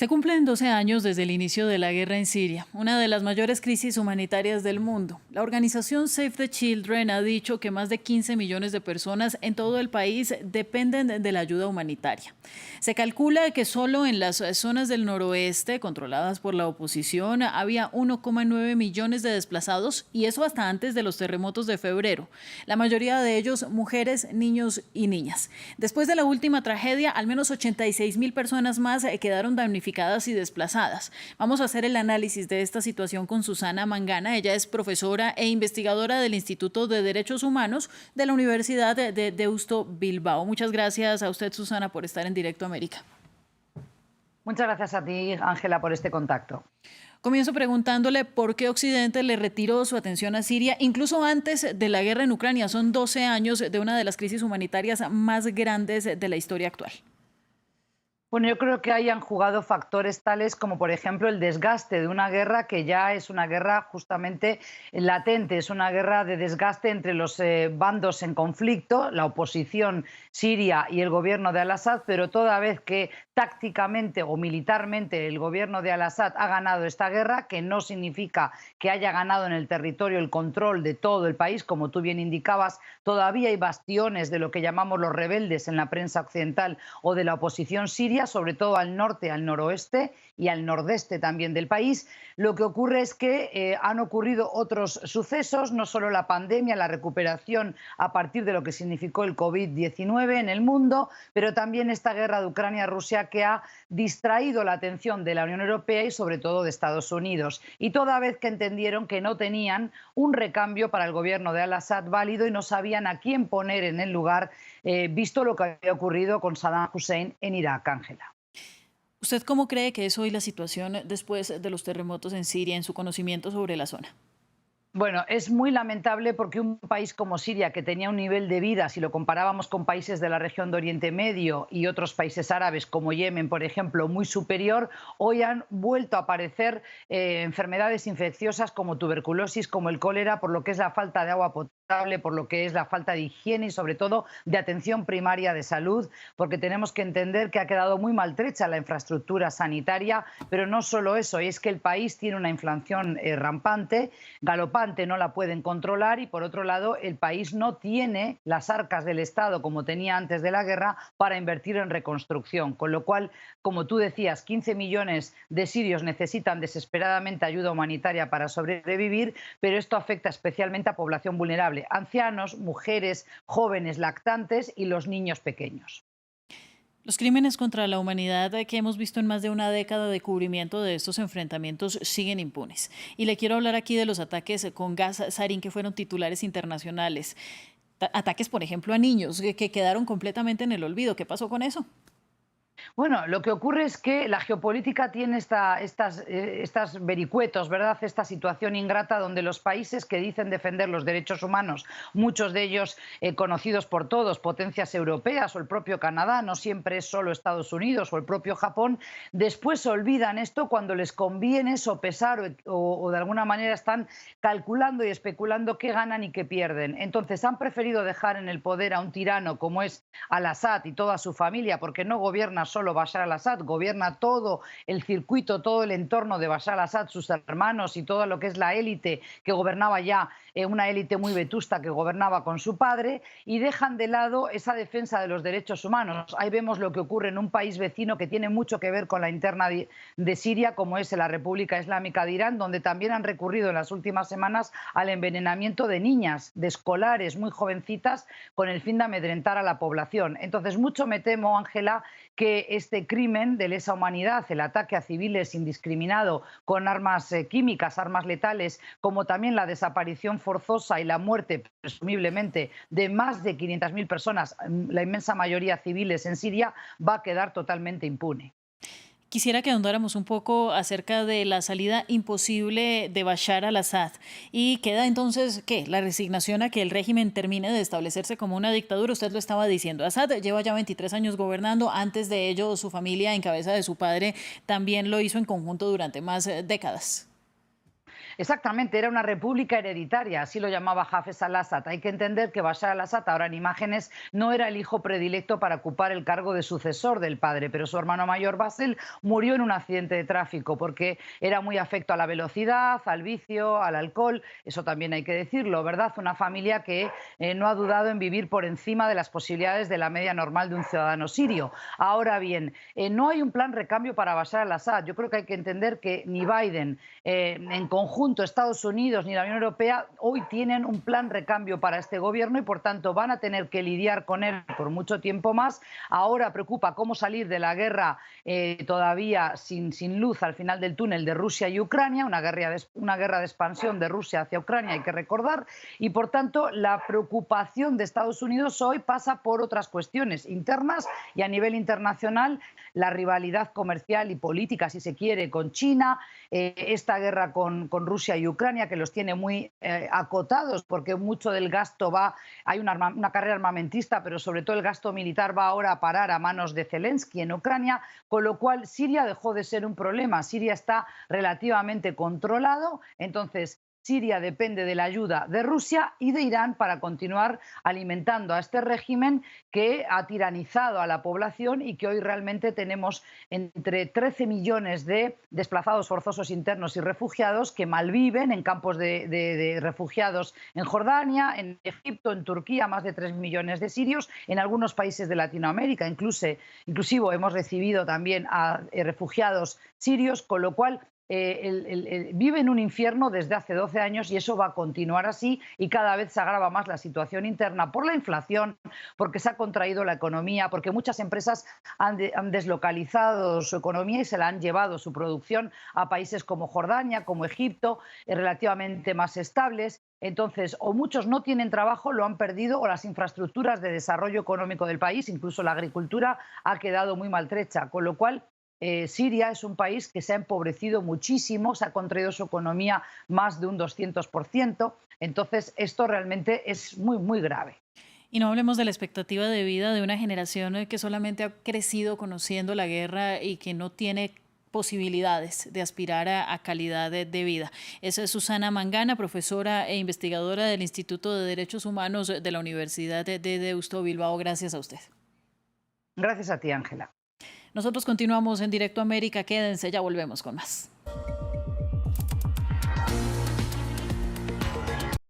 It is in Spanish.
Se cumplen 12 años desde el inicio de la guerra en Siria, una de las mayores crisis humanitarias del mundo. La organización Save the Children ha dicho que más de 15 millones de personas en todo el país dependen de la ayuda humanitaria. Se calcula que solo en las zonas del noroeste, controladas por la oposición, había 1,9 millones de desplazados, y eso hasta antes de los terremotos de febrero. La mayoría de ellos mujeres, niños y niñas. Después de la última tragedia, al menos 86.000 personas más quedaron damnificadas y desplazadas. Vamos a hacer el análisis de esta situación con Susana Mangana. Ella es profesora e investigadora del Instituto de Derechos Humanos de la Universidad de Deusto Bilbao. Muchas gracias a usted, Susana, por estar en Directo América. Muchas gracias a ti, Ángela, por este contacto. Comienzo preguntándole por qué Occidente le retiró su atención a Siria, incluso antes de la guerra en Ucrania. Son 12 años de una de las crisis humanitarias más grandes de la historia actual. Bueno, yo creo que hayan jugado factores tales como, por ejemplo, el desgaste de una guerra que ya es una guerra justamente latente, es una guerra de desgaste entre los bandos en conflicto, la oposición siria y el gobierno de Al-Assad, pero toda vez que tácticamente o militarmente el gobierno de Al-Assad ha ganado esta guerra, que no significa que haya ganado en el territorio el control de todo el país, como tú bien indicabas, todavía hay bastiones de lo que llamamos los rebeldes en la prensa occidental o de la oposición siria, sobre todo al norte, al noroeste y al nordeste también del país. Lo que ocurre es que han ocurrido otros sucesos, no solo la pandemia, la recuperación a partir de lo que significó el COVID-19 en el mundo, pero también esta guerra de Ucrania-Rusia que ha distraído la atención de la Unión Europea y sobre todo de Estados Unidos. Y toda vez que entendieron que no tenían un recambio para el gobierno de Al-Assad válido y no sabían a quién poner en el lugar, visto lo que había ocurrido con Saddam Hussein en Irak, Ángela. ¿Usted cómo cree que es hoy la situación después de los terremotos en Siria, en su conocimiento sobre la zona? Bueno, es muy lamentable porque un país como Siria, que tenía un nivel de vida, si lo comparábamos con países de la región de Oriente Medio y otros países árabes como Yemen, por ejemplo, muy superior, hoy han vuelto a aparecer enfermedades infecciosas como tuberculosis, como el cólera, por lo que es la falta de agua potable, por lo que es la falta de higiene y sobre todo de atención primaria de salud, porque tenemos que entender que ha quedado muy maltrecha la infraestructura sanitaria, pero no solo eso, es que el país tiene una inflación rampante, galopante, no la pueden controlar y por otro lado el país no tiene las arcas del Estado como tenía antes de la guerra para invertir en reconstrucción, con lo cual, como tú decías, 15 millones de sirios necesitan desesperadamente ayuda humanitaria para sobrevivir, pero esto afecta especialmente a población vulnerable, ancianos, mujeres, jóvenes lactantes y los niños pequeños. Los crímenes contra la humanidad que hemos visto en más de una década de cubrimiento de estos enfrentamientos siguen impunes. Y le quiero hablar aquí de los ataques con gas sarín que fueron titulares internacionales. Ataques, por ejemplo, a niños que quedaron completamente en el olvido. ¿Qué pasó con eso? Bueno, lo que ocurre es que la geopolítica tiene estas vericuetos, ¿verdad? Esta situación ingrata donde los países que dicen defender los derechos humanos, muchos de ellos conocidos por todos, potencias europeas o el propio Canadá, no siempre es solo Estados Unidos o el propio Japón, después olvidan esto cuando les conviene sopesar o de alguna manera están calculando y especulando qué ganan y qué pierden. Entonces han preferido dejar en el poder a un tirano como es Al-Assad y toda su familia, porque no gobierna solo Bashar al-Assad, gobierna todo el circuito, todo el entorno de Bashar al-Assad, sus hermanos y todo lo que es la élite que gobernaba ya, una élite muy vetusta que gobernaba con su padre, y dejan de lado esa defensa de los derechos humanos. Ahí vemos lo que ocurre en un país vecino que tiene mucho que ver con la interna de Siria, como es la República Islámica de Irán, donde también han recurrido en las últimas semanas al envenenamiento de niñas, de escolares muy jovencitas, con el fin de amedrentar a la población. Entonces, mucho me temo, Ángela, que este crimen de lesa humanidad, el ataque a civiles indiscriminado con armas químicas, armas letales, como también la desaparición forzosa y la muerte, presumiblemente, de más de 500.000 personas, la inmensa mayoría civiles en Siria, va a quedar totalmente impune. Quisiera que ahondáramos un poco acerca de la salida imposible de Bashar al-Assad. Y queda entonces, ¿qué? La resignación a que el régimen termine de establecerse como una dictadura. Usted lo estaba diciendo. Assad lleva ya 23 años gobernando. Antes de ello, su familia, en cabeza de su padre, también lo hizo en conjunto durante más décadas. Exactamente, era una república hereditaria, así lo llamaba Hafez al-Assad. Hay que entender que Bashar al-Assad, ahora en imágenes, no era el hijo predilecto para ocupar el cargo de sucesor del padre, pero su hermano mayor Bassel murió en un accidente de tráfico porque era muy afecto a la velocidad, al vicio, al alcohol. Eso también hay que decirlo, ¿verdad? Una familia que no ha dudado en vivir por encima de las posibilidades de la media normal de un ciudadano sirio. Ahora bien, no hay un plan recambio para Bashar al-Assad. Yo creo que hay que entender que ni Biden, en conjunto Estados Unidos ni la Unión Europea hoy tienen un plan recambio para este gobierno y por tanto van a tener que lidiar con él por mucho tiempo más. Ahora preocupa cómo salir de la guerra todavía sin luz al final del túnel de Rusia y Ucrania, una guerra de expansión de Rusia hacia Ucrania, hay que recordar, y por tanto la preocupación de Estados Unidos hoy pasa por otras cuestiones internas y a nivel internacional, la rivalidad comercial y política, si se quiere, con China, esta guerra con Rusia y Ucrania, que los tiene muy acotados, porque mucho del gasto hay una carrera armamentista, pero sobre todo el gasto militar va ahora a parar a manos de Zelensky en Ucrania, con lo cual Siria dejó de ser un problema. Siria está relativamente controlado, entonces Siria depende de la ayuda de Rusia y de Irán para continuar alimentando a este régimen que ha tiranizado a la población y que hoy realmente tenemos entre 13 millones de desplazados forzosos internos y refugiados que malviven en campos de refugiados en Jordania, en Egipto, en Turquía, más de 3 millones de sirios, en algunos países de Latinoamérica, inclusive hemos recibido también a refugiados sirios, con lo cual vive en un infierno desde hace 12 años y eso va a continuar así y cada vez se agrava más la situación interna por la inflación, porque se ha contraído la economía, porque muchas empresas han deslocalizado su economía y se la han llevado su producción a países como Jordania, como Egipto, relativamente más estables. Entonces, o muchos no tienen trabajo, lo han perdido, o las infraestructuras de desarrollo económico del país, incluso la agricultura, ha quedado muy maltrecha, con lo cual Siria es un país que se ha empobrecido muchísimo, se ha contraído su economía más de un 200%. Entonces, esto realmente es muy, muy grave. Y no hablemos de la expectativa de vida de una generación que solamente ha crecido conociendo la guerra y que no tiene posibilidades de aspirar a calidad de vida. Esa es Susana Mangana, profesora e investigadora del Instituto de Derechos Humanos de la Universidad de Deusto Bilbao. Gracias a usted. Gracias a ti, Ángela. Nosotros continuamos en Directo América. Quédense, ya volvemos con más.